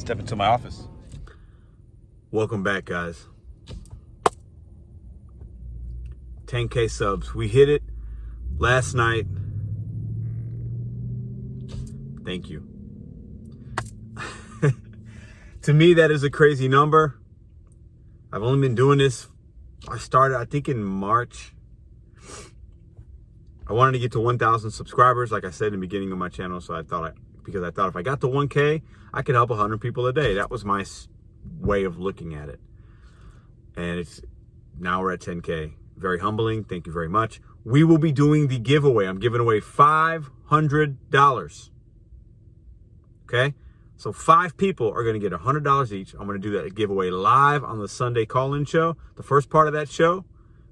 Step into my office. Welcome back, guys. 10K subs. We hit it last night. Thank you. To me, that is a crazy number. I've only been doing this. I started, I think, in March. I wanted to get to 1,000 subscribers, like I said in the beginning of my channel. So because I thought if I got to 1K, I could help 100 people a day. That was my way of looking at it. And now we're at 10K. Very humbling. Thank you very much. We will be doing the giveaway. I'm giving away $500. Okay? So 5 people are going to get $100 each. I'm going to do that giveaway live on the Sunday call-in show. The first part of that show,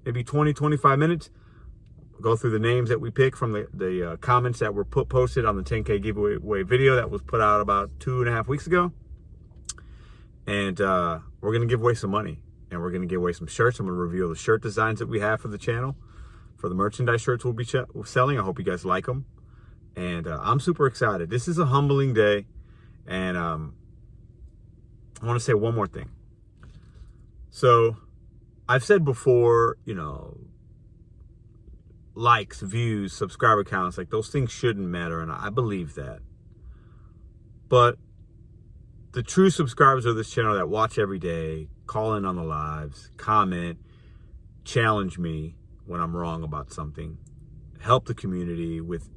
maybe 20, 25 minutes. Go through the names that we pick from the comments that were posted on the 10K giveaway video that was put out about 2.5 weeks ago. And we're going to give away some money. And we're going to give away some shirts. I'm going to reveal the shirt designs that we have for the channel. For the merchandise shirts we'll be selling. I hope you guys like them. And I'm super excited. This is a humbling day. And I want to say one more thing. So I've said before, likes, views, subscriber counts, like those things shouldn't matter. And I believe that. But the true subscribers of this channel that watch every day, call in on the lives, comment, challenge me when I'm wrong about something, help the community with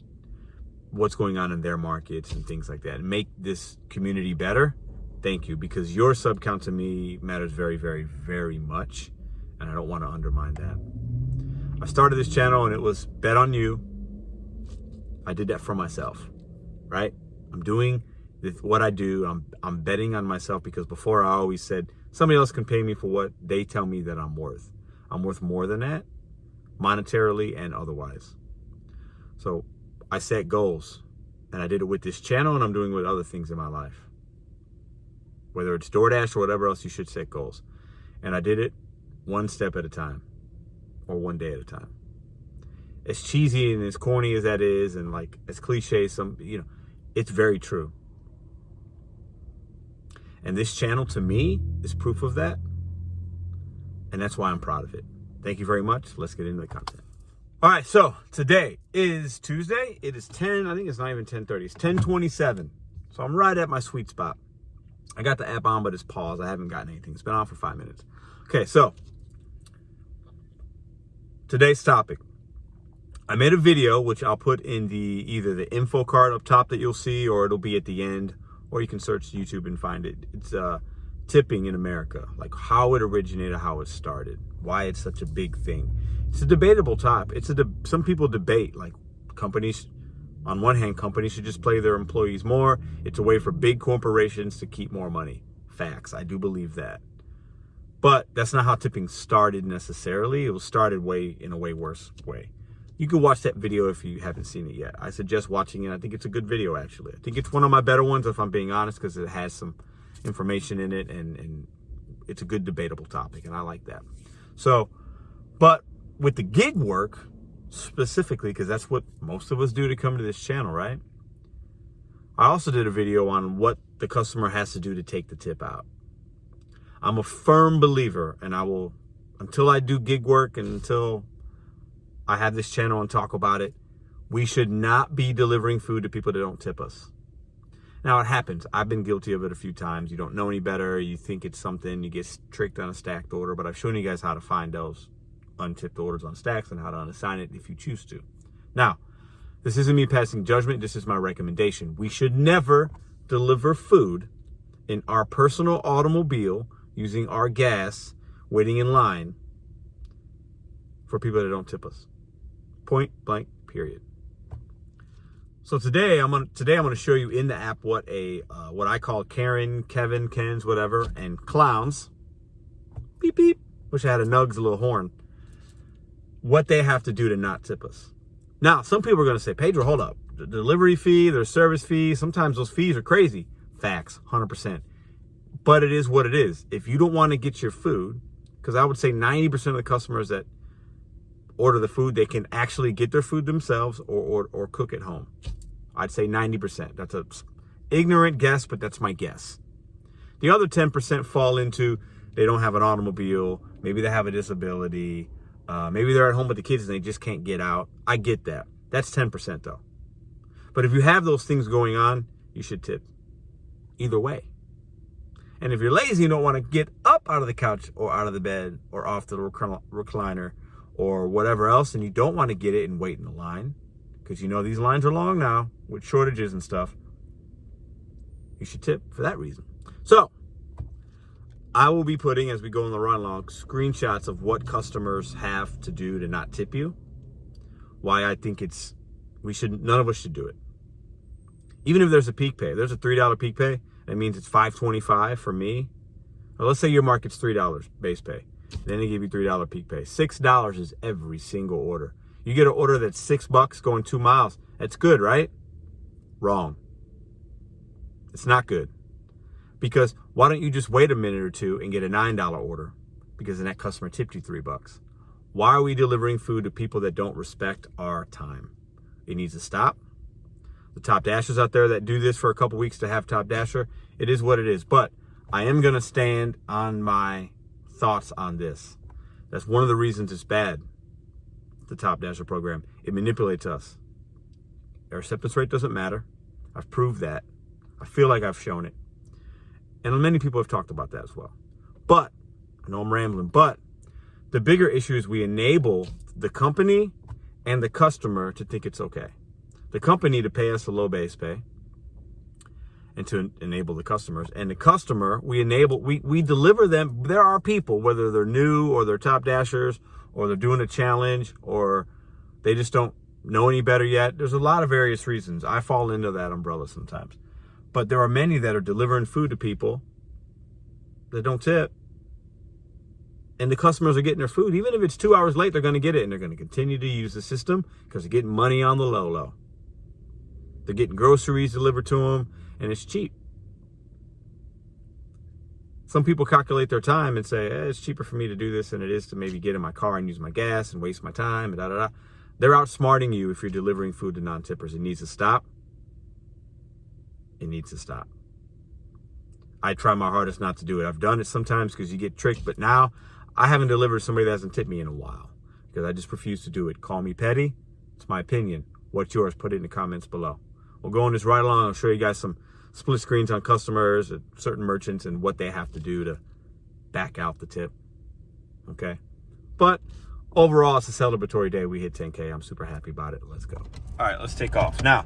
what's going on in their markets and things like that, and make this community better. Thank you, because your sub count to me matters very, very, very much, and I don't want to undermine that. I started this channel and it was bet on you. I did that for myself, right? I'm doing what I do. I'm betting on myself, because before I always said somebody else can pay me for what they tell me that I'm worth. I'm worth more than that, monetarily and otherwise. So I set goals, and I did it with this channel, and I'm doing it with other things in my life. Whether it's Doordash or whatever else, you should set goals. And I did it one step at a time, or one day at a time. As cheesy and as corny as that is, and like as cliche, it's very true. And this channel, to me, is proof of that. And that's why I'm proud of it. Thank you very much. Let's get into the content. All right, so today is Tuesday. It is I think it's not even 10:30. It's 10:27. So I'm right at my sweet spot. I got the app on, but it's paused. I haven't gotten anything. It's been on for 5 minutes. Okay, so today's topic. I made a video, which I'll put in either the info card up top that you'll see, or it'll be at the end, or you can search YouTube and find it. It's tipping in America, like how it originated, how it started, why it's such a big thing. It's a debatable topic. Some people debate, like companies, on one hand, companies should just pay their employees more. It's a way for big corporations to keep more money. Facts, I do believe that. But that's not how tipping started necessarily. It was started in a way worse way. You can watch that video if you haven't seen it yet. I suggest watching it. I think it's a good video, actually. I think it's one of my better ones, if I'm being honest, because it has some information in it, and it's a good debatable topic, and I like that. So, but with the gig work specifically, because that's what most of us do to come to this channel, right? I also did a video on what the customer has to do to take the tip out. I'm a firm believer, and I will, until I do gig work and until I have this channel and talk about it, we should not be delivering food to people that don't tip us. Now, it happens. I've been guilty of it a few times. You don't know any better. You think it's something. You get tricked on a stacked order. But I've shown you guys how to find those untipped orders on stacks and how to unassign it if you choose to. Now, this isn't me passing judgment. This is my recommendation. We should never deliver food in our personal automobile using our gas, waiting in line for people that don't tip us. Point blank, period. So today I'm gonna show you in the app what I call Karen, Kevin, Ken's, whatever, and clowns. Beep beep. Wish I had a Nugs, a little horn. What they have to do to not tip us. Now, some people are gonna say, Pedro, hold up. The delivery fee, their service fee, sometimes those fees are crazy. Facts, 100%. But it is what it is. If you don't want to get your food, because I would say 90% of the customers that order the food, they can actually get their food themselves or cook at home. I'd say 90%. That's a ignorant guess, but that's my guess. The other 10% fall into they don't have an automobile, maybe they have a disability, maybe they're at home with the kids and they just can't get out. I get that. That's 10% though. But if you have those things going on, you should tip. Either way. And if you're lazy and don't want to get up out of the couch or out of the bed or off the recliner or whatever else, and you don't want to get it and wait in the line, because you know these lines are long now with shortages and stuff, you should tip for that reason. So I will be putting, as we go on the run along, screenshots of what customers have to do to not tip you. Why I think none of us should do it. Even if there's a peak pay, there's a $3 peak pay. That means it's $5.25 for me. Or let's say your market's $3 base pay. Then they give you $3 peak pay. $6 is every single order. You get an order that's $6 going 2 miles. That's good, right? Wrong. It's not good. Because why don't you just wait a minute or two and get a $9 order? Because then that customer tipped you $3. Why are we delivering food to people that don't respect our time? It needs to stop. The top dashers out there that do this for a couple weeks to have top dasher, it is what it is. But I am going to stand on my thoughts on this. That's one of the reasons it's bad, the top dasher program. It manipulates us. Our acceptance rate doesn't matter. I've proved that. I feel like I've shown it. And many people have talked about that as well. But, I know I'm rambling, but the bigger issue is we enable the company and the customer to think it's okay. The company to pay us a low base pay and to enable the customers. And the customer, we deliver them. There are people, whether they're new or they're top dashers or they're doing a challenge or they just don't know any better yet. There's a lot of various reasons. I fall into that umbrella sometimes. But there are many that are delivering food to people that don't tip. And the customers are getting their food. Even if it's 2 hours late, they're going to get it. And they're going to continue to use the system because they're getting money on the low. They're getting groceries delivered to them, and it's cheap. Some people calculate their time and say, it's cheaper for me to do this than it is to maybe get in my car and use my gas and waste my time, and da-da-da. They're outsmarting you if you're delivering food to non-tippers. It needs to stop. It needs to stop. I try my hardest not to do it. I've done it sometimes because you get tricked, but now I haven't delivered to somebody that hasn't tipped me in a while because I just refuse to do it. Call me petty. It's my opinion. What's yours? Put it in the comments below. We'll go on this right along. I'll show you guys some split screens on customers and certain merchants and what they have to do to back out the tip. Okay. But overall, it's a celebratory day. We hit 10K. I'm super happy about it. Let's go. All right, let's take off. Now,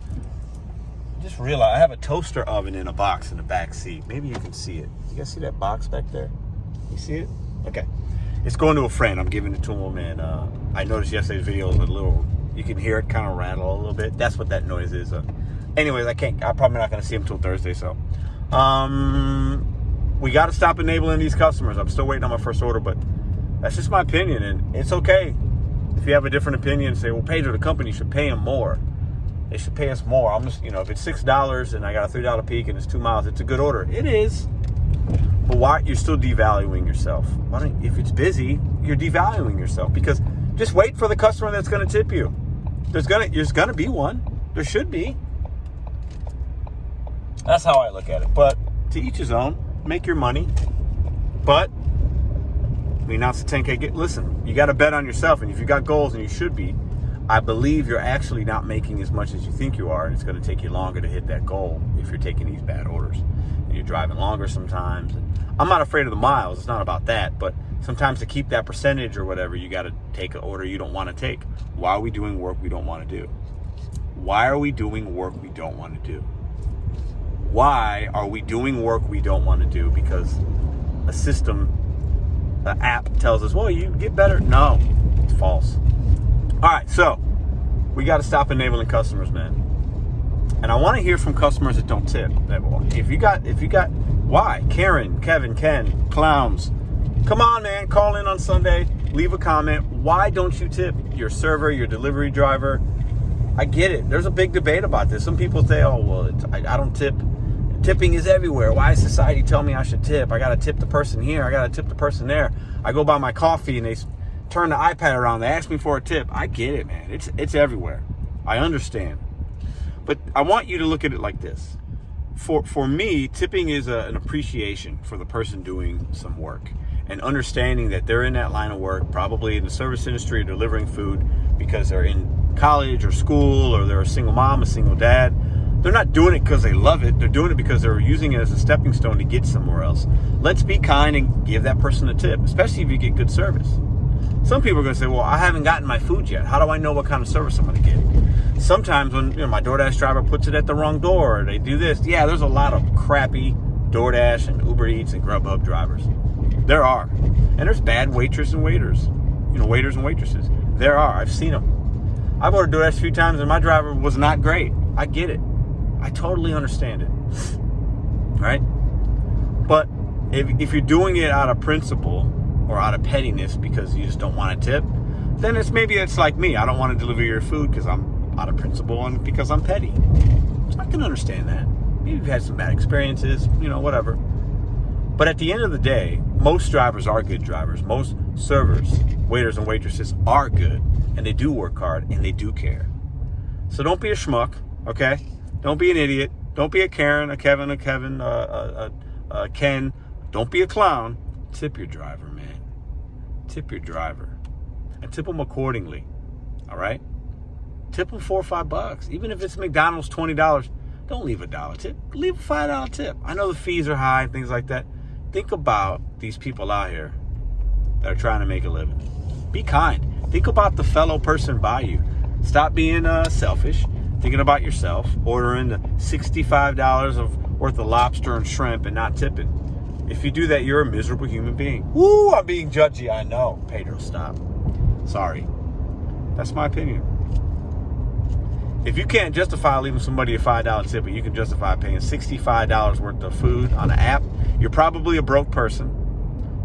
I just realized I have a toaster oven in a box in the back seat. Maybe you can see it. You guys see that box back there? You see it? Okay. It's going to a friend. I'm giving it to him. And I noticed yesterday's video was a little, you can hear it kind of rattle a little bit. That's what that noise is. Anyways, I'm probably not going to see him till Thursday, so. We got to stop enabling these customers. I'm still waiting on my first order, but that's just my opinion, and it's okay. If you have a different opinion, say, well, Pedro, the company should pay them more. They should pay us more. I'm just, if it's $6 and I got a $3 peak and it's 2 miles, it's a good order. It is. But why? You're still devaluing yourself. If it's busy, you're devaluing yourself because just wait for the customer that's going to tip you. There's gonna be one. There should be. That's how I look at it. But to each his own. Make your money. But we announced the 10K. Listen, you got to bet on yourself. And if you got goals, and you should be, I believe you're actually not making as much as you think you are. And it's going to take you longer to hit that goal if you're taking these bad orders. And you're driving longer sometimes. And I'm not afraid of the miles. It's not about that. But sometimes to keep that percentage or whatever, you got to take an order you don't want to take. Why are we doing work we don't want to do? Why are we doing work we don't want to do? Why are we doing work we don't want to do? Because a system, the app tells us, well, you get better. No, it's false. All right, so we got to stop enabling customers, man. And I want to hear from customers that don't tip. If you got, why? Karen, Kevin, Ken, clowns. Come on, man, call in on Sunday, leave a comment. Why don't you tip your server, your delivery driver? I get it. There's a big debate about this. Some people say, oh, well, I don't tip. Tipping is everywhere. Why is society telling me I should tip? I got to tip the person here. I got to tip the person there. I go buy my coffee and they turn the iPad around. They ask me for a tip. I get it, man. It's everywhere. I understand. But I want you to look at it like this. for me, tipping is an appreciation for the person doing some work and understanding that they're in that line of work, probably in the service industry, delivering food because they're in college or school, or they're a single mom, a single dad. They're not doing it because they love it. They're doing it because they're using it as a stepping stone to get somewhere else. Let's be kind and give that person a tip, especially if you get good service. Some people are going to say, well, I haven't gotten my food yet. How do I know what kind of service I'm going to get? Sometimes when my DoorDash driver puts it at the wrong door, or they do this. Yeah, there's a lot of crappy DoorDash and Uber Eats and Grubhub drivers. There are. And there's bad waitresses and waiters. Waiters and waitresses. There are. I've seen them. I've ordered DoorDash a few times and my driver was not great. I get it. I totally understand it. Right? But if you're doing it out of principle or out of pettiness because you just don't want to tip, then it's like me. I don't want to deliver your food because I'm out of principle and because I'm petty. So I can understand that. Maybe you've had some bad experiences, whatever. But at the end of the day, most drivers are good drivers. Most servers, waiters and waitresses are good. And they do work hard and they do care. So don't be a schmuck, okay? Don't be an idiot. Don't be a Karen, a Kevin, a Ken. Don't be a clown. Tip your driver, man. Tip your driver. And tip them accordingly, all right? Tip them $4 or $5. Even if it's McDonald's $20, don't leave a $1 tip. Leave a $5 tip. I know the fees are high and things like that. Think about these people out here that are trying to make a living. Be kind. Think about the fellow person by you. Stop being selfish, thinking about yourself, ordering the $65 worth of lobster and shrimp and not tipping. If you do that, you're a miserable human being. Woo, I'm being judgy, I know. Pedro, stop. Sorry. That's my opinion. If you can't justify leaving somebody a $5 tip, but you can justify paying $65 worth of food on an app, you're probably a broke person,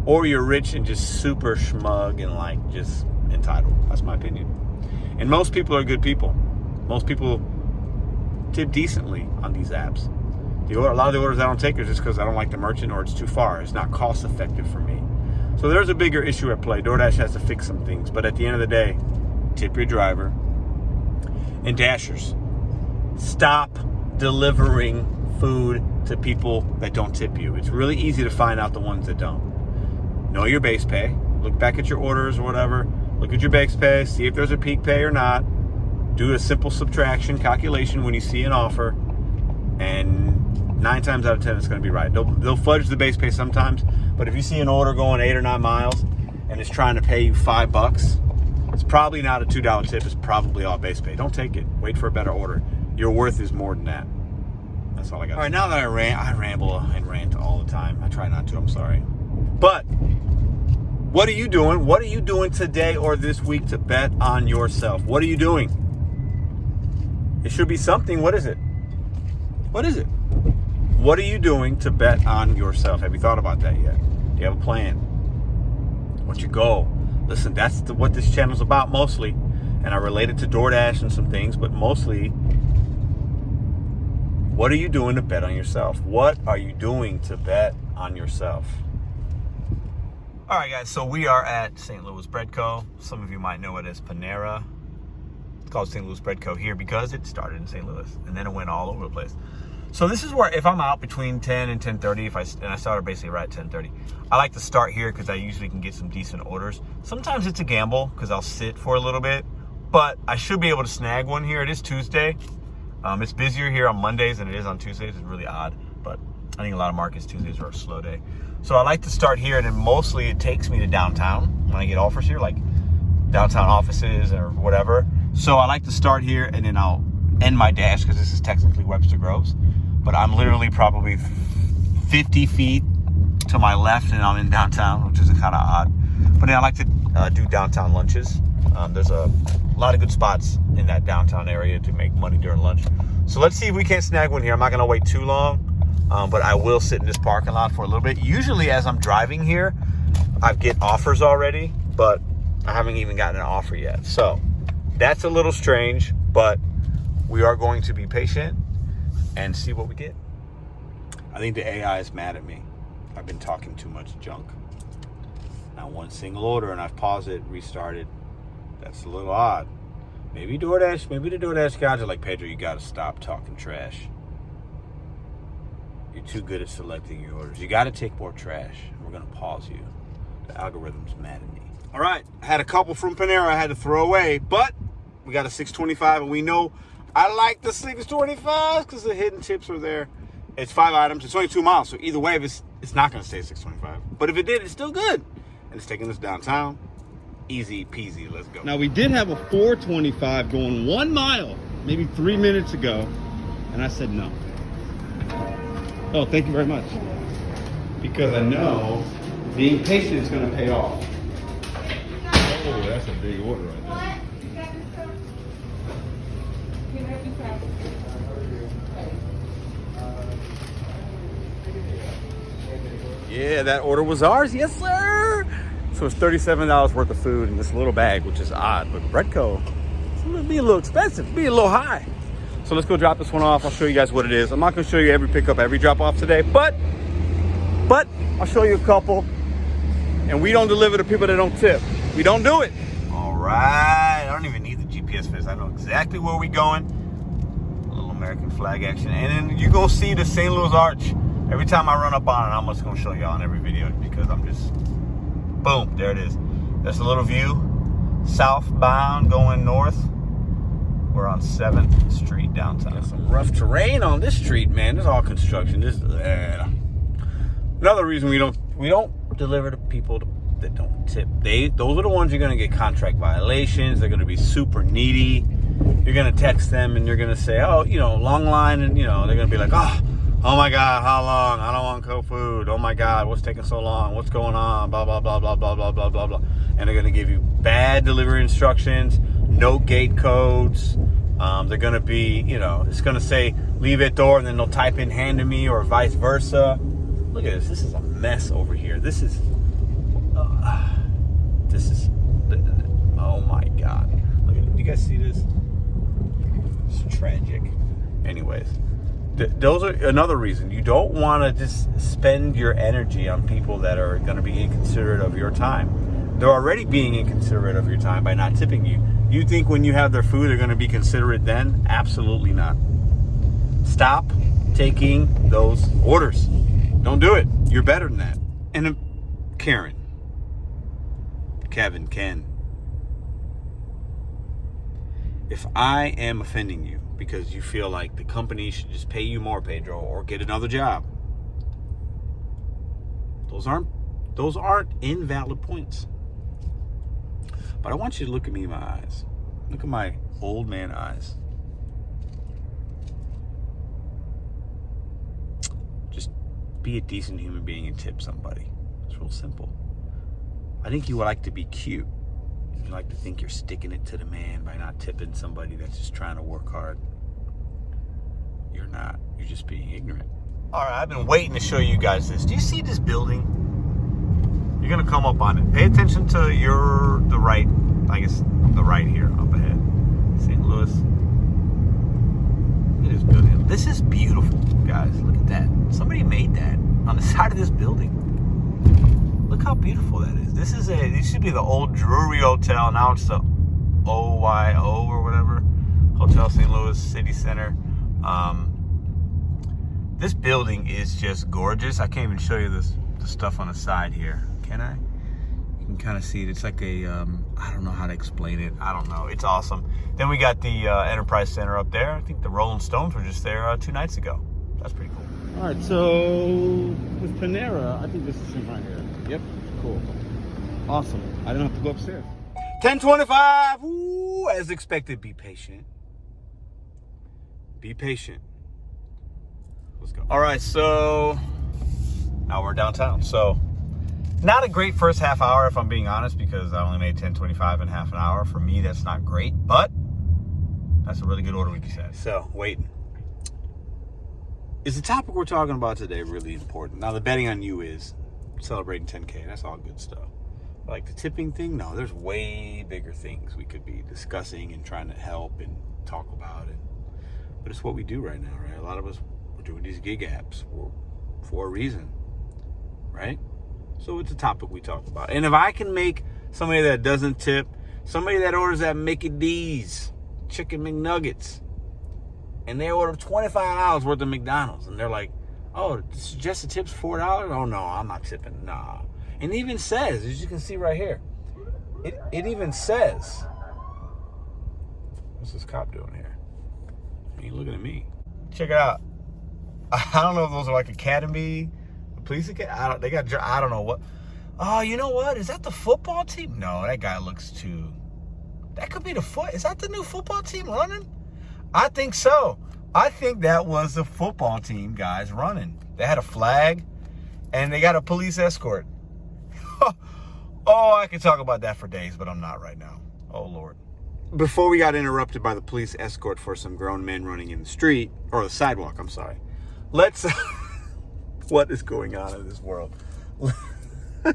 or you're rich and just super schmug and just entitled. That's my opinion. And most people are good people. Most people tip decently on these apps. A lot of the orders I don't take are just because I don't like the merchant or it's too far. It's not cost effective for me. So there's a bigger issue at play. DoorDash has to fix some things. But at the end of the day, tip your driver. And Dashers, stop delivering food to people that don't tip you. It's really easy to find out the ones that don't. Know your base pay. Look back at your orders or whatever. Look at your base pay. See if there's a peak pay or not. Do a simple subtraction calculation when you see an offer. And 9 times out of 10, it's going to be right. They'll fudge the base pay sometimes. But if you see an order going 8 or 9 miles and it's trying to pay you $5, it's probably not a $2 tip. It's probably all base pay. Don't take it. Wait for a better order. Your worth is more than that. That's all I got. All right, now that I ramble and rant all the time. I try not to. I'm sorry. But what are you doing? What are you doing today or this week to bet on yourself? What are you doing? It should be something. What is it? What is it? What are you doing to bet on yourself? Have you thought about that yet? Do you have a plan? What's your goal? Listen, that's what this channel's about mostly. And I relate it to DoorDash and some things, but mostly, what are you doing to bet on yourself? What are you doing to bet on yourself? All right, guys, so we are at St. Louis Bread Co. Some of you might know it as Panera. It's called St. Louis Bread Co. here because it started in St. Louis, and then it went all over the place. So this is where, if I'm out between 10 and 10:30, and I started basically right at 10:30, I like to start here because I usually can get some decent orders. Sometimes it's a gamble because I'll sit for a little bit, but I should be able to snag one here. It is Tuesday. It's busier here on Mondays than it is on Tuesdays. It's really odd, but I think a lot of markets, Tuesdays are a slow day. So I like to start here, and then mostly it takes me to downtown when I get offers here, like downtown offices or whatever. So I like to start here, and then I'll end my dash because this is technically Webster Groves. But I'm literally probably 50 feet to my left and I'm in downtown, which is kind of odd. But then I like to do downtown lunches. There's a lot of good spots in that downtown area to make money during lunch. So let's see if we can't snag one here. I'm not going to wait too long, but I will sit in this parking lot for a little bit. Usually as I'm driving here, I get offers already, but I haven't even gotten an offer yet. So that's a little strange, but we are going to be patient and see what we get. I think the AI is mad at me. I've been talking too much junk. Now one single order and I've paused it, restarted. That's a little odd. Maybe the DoorDash guys are like, Pedro, you gotta stop talking trash. You're too good at selecting your orders. You got to take more trash. We're going to pause you. The algorithm's mad at me. All right. I had a couple from Panera I had to throw away, but we got a $6.25, and we know I like the $6.25 because the hidden tips are there. It's 5 items. It's only 2 miles, so either way, it's not going to stay $6.25. But if it did, it's still good. And it's taking us downtown. Easy peasy. Let's go. Now, we did have a $4.25 going 1 mile maybe 3 minutes ago, and I said no. Oh, thank you very much. Because I know being patient is going to pay off. Oh, that's a big order right there. Yeah, that order was ours. Yes, sir. So it's $37 worth of food in this little bag, which is odd. But Redco, it's going to be a little expensive, be a little high. So let's go drop this one off. I'll show you guys what it is. I'm not going to show you every pickup, every drop off today, but I'll show you a couple. And we don't deliver to people that don't tip. We don't do it. All right. I don't even need the GPS for this. I know exactly where we're going. A little American flag action. And then you're going to see the St. Louis Arch. Every time I run up on it, I'm just going to show y'all in every video because I'm just, boom, there it is. There's a little view. Southbound going north. We're on 7th Street downtown. Got some rough terrain on this street, man. This is all construction. This is another reason we don't deliver to people that don't tip. Those are the ones you're gonna get contract violations. They're gonna be super needy. You're gonna text them and you're gonna say, oh, long line, and they're gonna be like, oh my God, how long? I don't want cold food. Oh my God, what's taking so long? What's going on? Blah blah blah blah blah blah blah blah blah. And they're gonna give you bad delivery instructions. No gate codes. They're gonna be, it's gonna say leave at door, and then they'll type in hand to me or vice versa. Look at this. This is a mess over here. This is. Oh my God. Look at it. You guys see this? It's tragic. Anyways, those are another reason you don't want to just spend your energy on people that are going to be inconsiderate of your time. They're already being inconsiderate of your time by not tipping you. You think when you have their food, they're going to be considerate then? Absolutely not. Stop taking those orders. Don't do it. You're better than that. And Karen, Kevin, Ken, if I am offending you because you feel like the company should just pay you more, Pedro, or get another job, those aren't invalid points. But I want you to look at me in my eyes. Look at my old man eyes. Just be a decent human being and tip somebody. It's real simple. I think you would like to be cute. You like to think you're sticking it to the man by not tipping somebody that's just trying to work hard. You're not. You're just being ignorant. All right, I've been waiting to show you guys this. Do you see this building? You're gonna come up on it. Pay attention to the right, I guess the right here up ahead. St. Louis. It is building. This is beautiful, guys. Look at that. Somebody made that on the side of this building. Look how beautiful that is. This used to be the old Drury Hotel. Now it's the OYO or whatever. Hotel St. Louis City Center. This building is just gorgeous. I can't even show you the stuff on the side here. Can I? You can kind of see it. It's like a, I don't know how to explain it. I don't know. It's awesome. Then we got the Enterprise Center up there. I think the Rolling Stones were just there 2 nights ago. That's pretty cool. All right, so with Panera, I think this is in right here. Yep, cool. Awesome. I don't have to go upstairs. 10:25. Ooh, as expected. Be patient. Be patient. Let's go. All right, so now we're downtown. So not a great first half hour, if I'm being honest, because I only made 10:25 in half an hour. For me, that's not great, but that's a really good order we can set. So waiting. Is the topic we're talking about today really important? Now, the betting on you is celebrating 10K. That's all good stuff. But like the tipping thing, no, there's way bigger things we could be discussing and trying to help and talk about it. But it's what we do right now, right? A lot of us, we're doing these gig apps for a reason, right? So it's a topic we talk about. And if I can make somebody that doesn't tip, somebody that orders that Mickey D's Chicken McNuggets, and they order $25 worth of McDonald's, and they're like, Oh, suggested tips $4? Oh no, I'm not tipping. Nah. And it even says, as you can see right here, it even says, what's this cop doing here? He ain't looking at me. Check it out. I don't know if those are like academy, police academy. I don't know what. Oh, you know what? Is that the football team? No, that guy looks too. That could be the foot. Is that the new football team running? I think so. I think that was the football team guys running. They had a flag, and they got a police escort. Oh, I could talk about that for days, but I'm not right now. Oh, Lord. Before we got interrupted by the police escort for some grown men running in the street, or the sidewalk, I'm sorry. Let's, what is going on in this world? Oh,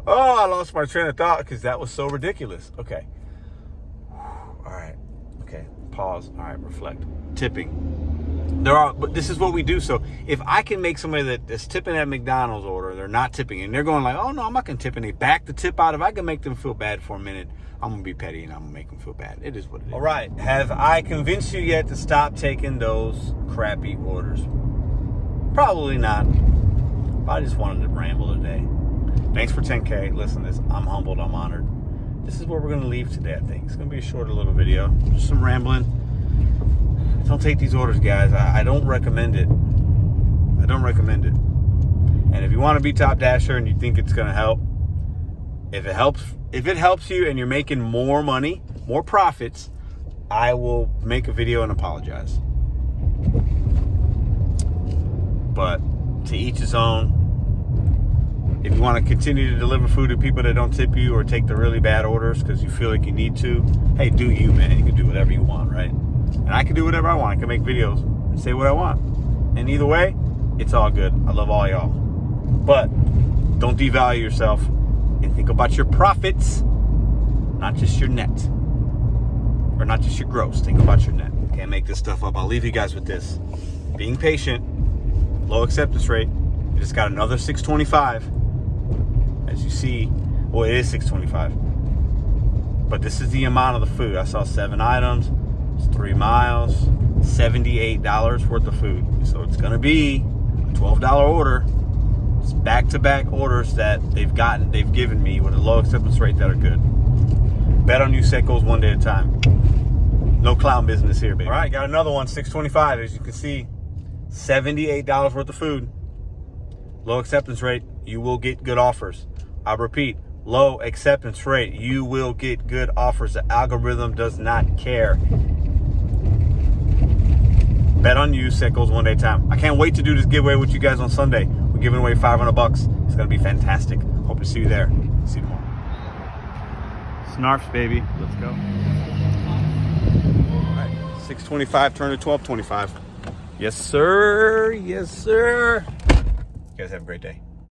I lost my train of thought because that was so ridiculous. Okay. All right. Okay. Pause. All right. Reflect. Tipping. But this is what we do. So if I can make somebody that's tipping at McDonald's order, they're not tipping, and they're going like, oh no, I'm not going to tip, and they back the tip out. If I can make them feel bad for a minute, I'm going to be petty and I'm going to make them feel bad. It is what it is. All right. Have I convinced you yet to stop taking those crappy orders? Probably not. I just wanted to ramble today. Thanks for 10K. Listen, I'm humbled. I'm honored. This is where we're going to leave today, I think. It's going to be a shorter little video. Just some rambling. Don't take these orders, guys. I don't recommend it. I don't recommend it. And if you want to be Top Dasher and you think it's going to help, if it helps you and you're making more money, more profits, I will make a video and apologize. But to each his own. If you want to continue to deliver food to people that don't tip you or take the really bad orders because you feel like you need to, hey, do you, man. You can do whatever you want, right? And I can do whatever I want. I can make videos and say what I want. And either way, it's all good. I love all y'all. But don't devalue yourself and think about your profits, not just your net. Or not just your gross. Think about your net. Can't make this stuff up. I'll leave you guys with this. Being patient, low acceptance rate. You just got another 625. As you see, well, it is 625. But this is the amount of the food. I saw 7 items. It's 3 miles, $78 worth of food. So it's going to be a $12 order. It's back-to-back orders that they've given me with a low acceptance rate that are good. Bet on you set goals one day at a time. No clown business here, baby. All right, got another one, 625. As you can see, $78 worth of food. Low acceptance rate, you will get good offers. I repeat, low acceptance rate, you will get good offers. The algorithm does not care. Bet on you, set goals one day at a time. I can't wait to do this giveaway with you guys on Sunday. We're giving away $500. It's going to be fantastic. Hope to see you there. See you tomorrow. Snarfs, baby. Let's go. All right, 625 turned to 1225. Yes, sir. Yes, sir. You guys have a great day.